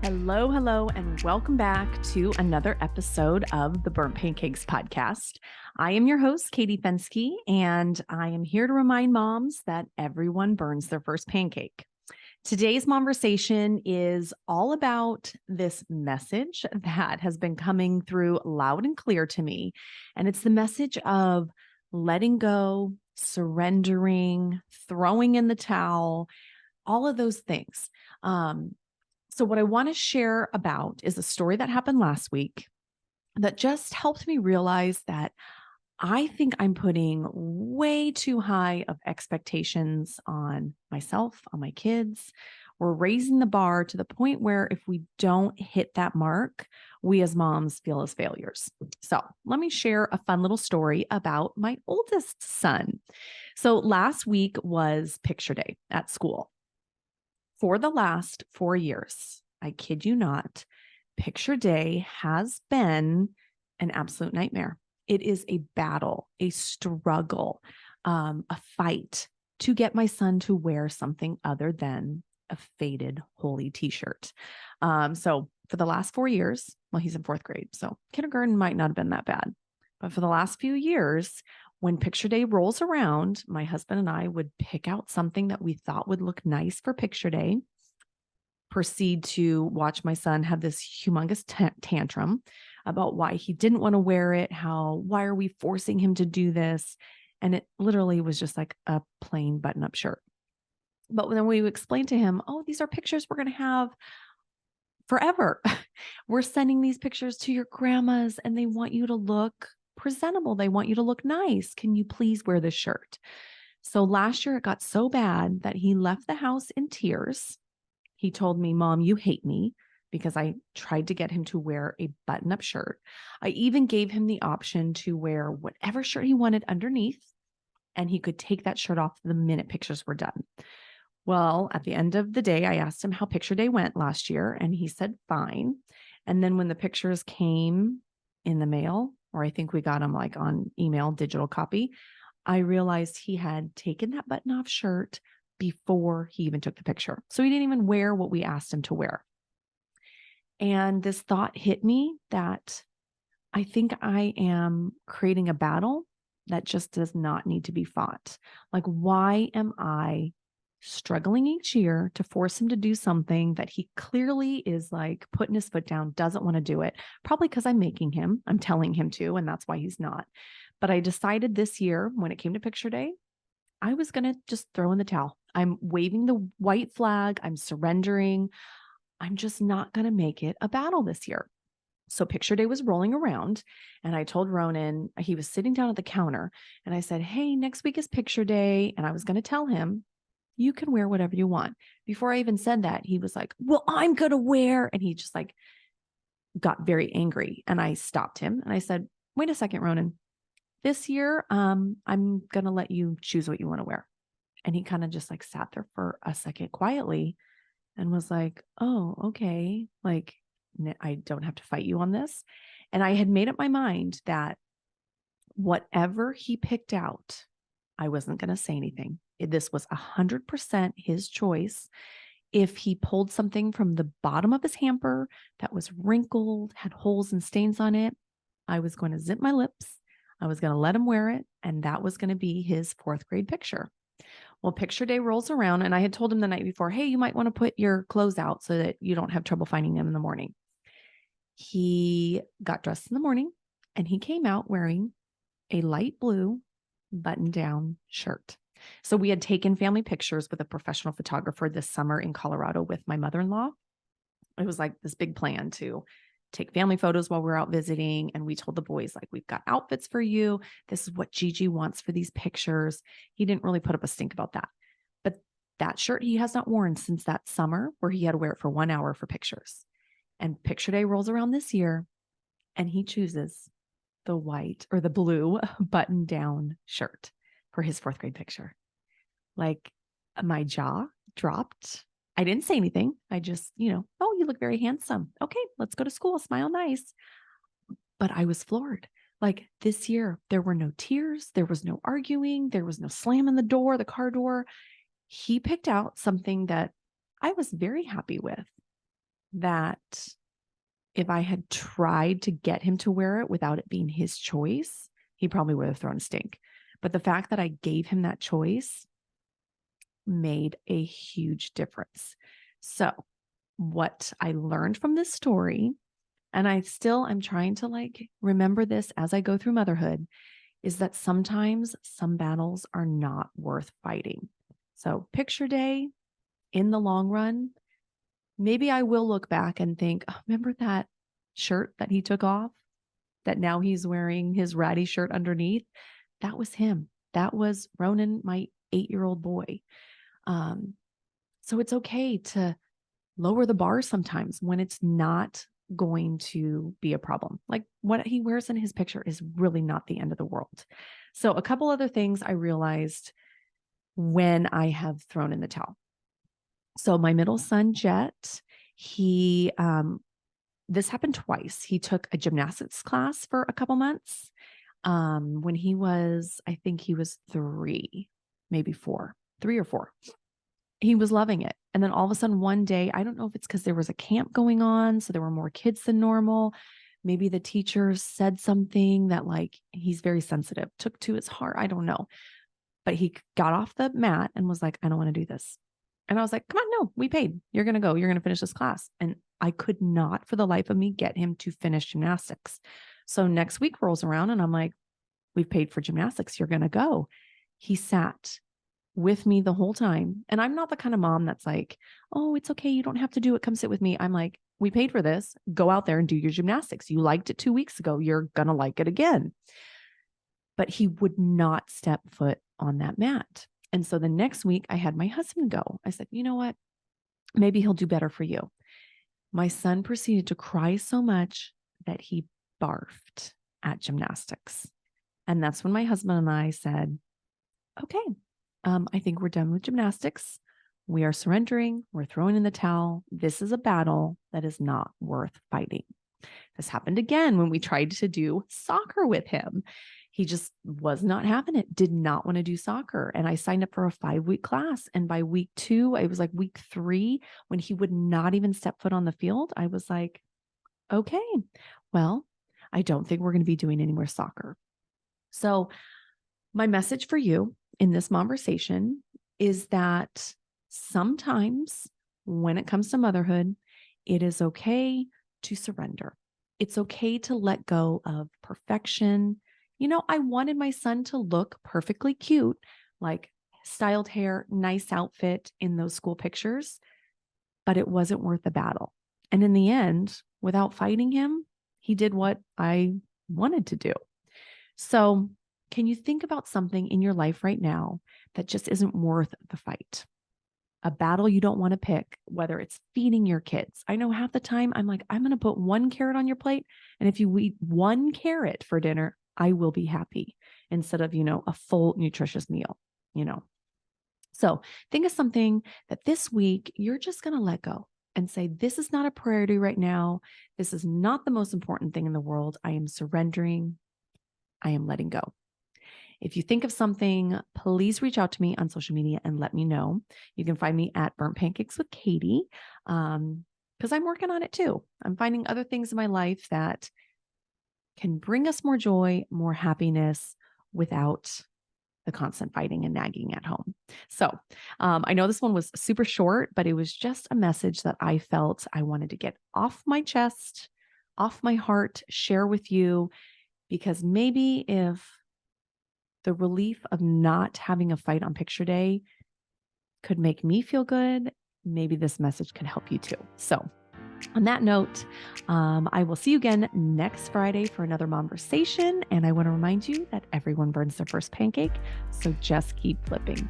Hello, hello, and welcome back to another episode of the Burnt Pancakes podcast. I am your host, Katie Fenske, and I am here to remind moms that everyone burns their first pancake. Today's conversation is all about this message that has been coming through loud and clear to me. And it's the message of letting go, surrendering, throwing in the towel, all of those things. So what I want to share about is a story that happened last week that just helped me realize that I think I'm putting way too high of expectations on myself, on my kids. We're raising the bar to the point where if we don't hit that mark, we as moms feel as failures. So let me share a fun little story about my oldest son. So last week was picture day at school. For the last 4 years, I kid you not, picture day has been an absolute nightmare. It is a battle, a struggle, a fight to get my son to wear something other than a faded holy t-shirt. So for the last 4 years, well, he's in fourth grade, so kindergarten might not have been that bad. But for the last few years, when picture day rolls around, my husband and I would pick out something that we thought would look nice for picture day, proceed to watch my son have this humongous tantrum about why he didn't want to wear it, why are we forcing him to do this? And it literally was just like a plain button-up shirt. But then we explained to him, oh, these are pictures we're going to have forever. We're sending these pictures to your grandmas and they want you to look presentable. They want you to look nice. Can you please wear this shirt? So last year it got so bad that he left the house in tears. He told me, Mom, you hate me because I tried to get him to wear a button-up shirt. I even gave him the option to wear whatever shirt he wanted underneath, and he could take that shirt off the minute pictures were done. Well, at the end of the day, I asked him how picture day went last year, and he said, fine. And then when the pictures came in the mail, or I think we got them like on email, digital copy, I realized he had taken that button-off shirt before he even took the picture. So he didn't even wear what we asked him to wear. And this thought hit me that I think I am creating a battle that just does not need to be fought. Like, why am I struggling each year to force him to do something that he clearly is like putting his foot down, doesn't want to do it? Probably because I'm making him, I'm telling him to, and that's why he's not. But I decided this year when it came to picture day, I was going to just throw in the towel. I'm waving the white flag. I'm surrendering. I'm just not going to make it a battle this year. So picture day was rolling around and I told Ronan, he was sitting down at the counter and I said, hey, next week is picture day. And I was going to tell him, you can wear whatever you want. Before I even said that, he was like, well, I'm going to wear. And he just like got very angry. And I stopped him and I said, wait a second, Ronan. This year, I'm going to let you choose what you want to wear. And he kind of just like sat there for a second quietly and was like, oh, okay. Like, I don't have to fight you on this. And I had made up my mind that whatever he picked out, I wasn't going to say anything. This was 100% his choice. If he pulled something from the bottom of his hamper that was wrinkled, had holes and stains on it, I was going to zip my lips. I was going to let him wear it. And that was going to be his fourth grade picture. Well, picture day rolls around and I had told him the night before, hey, you might want to put your clothes out so that you don't have trouble finding them in the morning. He got dressed in the morning and he came out wearing a light blue button-down shirt. So we had taken family pictures with a professional photographer this summer in Colorado with my mother-in-law. It was like this big plan to take family photos while we're out visiting. And we told the boys, like, we've got outfits for you. This is what Gigi wants for these pictures. He didn't really put up a stink about that. But that shirt he has not worn since that summer where he had to wear it for 1 hour for pictures. And picture day rolls around this year and he chooses the white or the blue button down shirt for his fourth grade picture. Like, my jaw dropped. I didn't say anything. I just, oh, you look very handsome. Okay, let's go to school. Smile nice. But I was floored. Like, this year, there were no tears. There was no arguing. There was no slamming the car door. He picked out something that I was very happy with. that if I had tried to get him to wear it without it being his choice, he probably would have thrown a stink. But the fact that I gave him that choice made a huge difference. So what I learned from this story, and I'm trying to remember this as I go through motherhood, is that sometimes some battles are not worth fighting. So picture day, in the long run, maybe I will look back and think, oh, remember that shirt that he took off, that now he's wearing his ratty shirt underneath? That was him. That was Ronan, my 8-year-old boy. So it's okay to lower the bar sometimes when it's not going to be a problem. Like what he wears in his picture is really not the end of the world. So a couple other things I realized when I have thrown in the towel. So my middle son, Jet, this happened twice. He took a gymnastics class for a couple months. When I think he was 3, maybe 4, 3 or 4. He was loving it. And then all of a sudden one day, I don't know if it's because there was a camp going on, so there were more kids than normal. Maybe the teacher said something that he's very sensitive, took to his heart. I don't know. But he got off the mat and was like, I don't want to do this. And I was like, come on, no, we paid. You're going to go. You're going to finish this class. And I could not for the life of me get him to finish gymnastics. So next week rolls around and I'm like, we've paid for gymnastics. You're going to go. He sat with me the whole time. And I'm not the kind of mom that's like, oh, it's okay. You don't have to do it. Come sit with me. I'm like, we paid for this. Go out there and do your gymnastics. You liked it 2 weeks ago. You're going to like it again. But he would not step foot on that mat. And so the next week I had my husband go. I said, you know what? Maybe he'll do better for you. My son proceeded to cry so much that he barfed at gymnastics. And that's when my husband and I said, okay, I think we're done with gymnastics. We are surrendering. We're throwing in the towel. This is a battle that is not worth fighting. This happened again when we tried to do soccer with him. He just was not having it, did not want to do soccer. And I signed up for a 5-week class. And by week 2, it was like week 3, when he would not even step foot on the field, I was like, okay, well, I don't think we're going to be doing any more soccer. So my message for you in this conversation is that sometimes when it comes to motherhood, it is okay to surrender. It's okay to let go of perfection. I wanted my son to look perfectly cute, like styled hair, nice outfit in those school pictures, but it wasn't worth the battle. And in the end, without fighting him, he did what I wanted to do. So can you think about something in your life right now that just isn't worth the fight? A battle you don't want to pick, whether it's feeding your kids. I know half the time I'm like, I'm going to put 1 carrot on your plate. And if you eat 1 carrot for dinner, I will be happy, instead of, a full nutritious meal, So think of something that this week you're just going to let go and say, this is not a priority right now. This is not the most important thing in the world. I am surrendering. I am letting go. If you think of something, please reach out to me on social media and let me know. You can find me at Burnt Pancakes with Katie, because I'm working on it too. I'm finding other things in my life that can bring us more joy, more happiness without the constant fighting and nagging at home. So I know this one was super short, but it was just a message that I felt I wanted to get off my chest, off my heart, share with you, because maybe if the relief of not having a fight on picture day could make me feel good, maybe this message can help you too. So on that note, I will see you again next Friday for another Momversation. And I want to remind you that everyone burns their first pancake. So just keep flipping.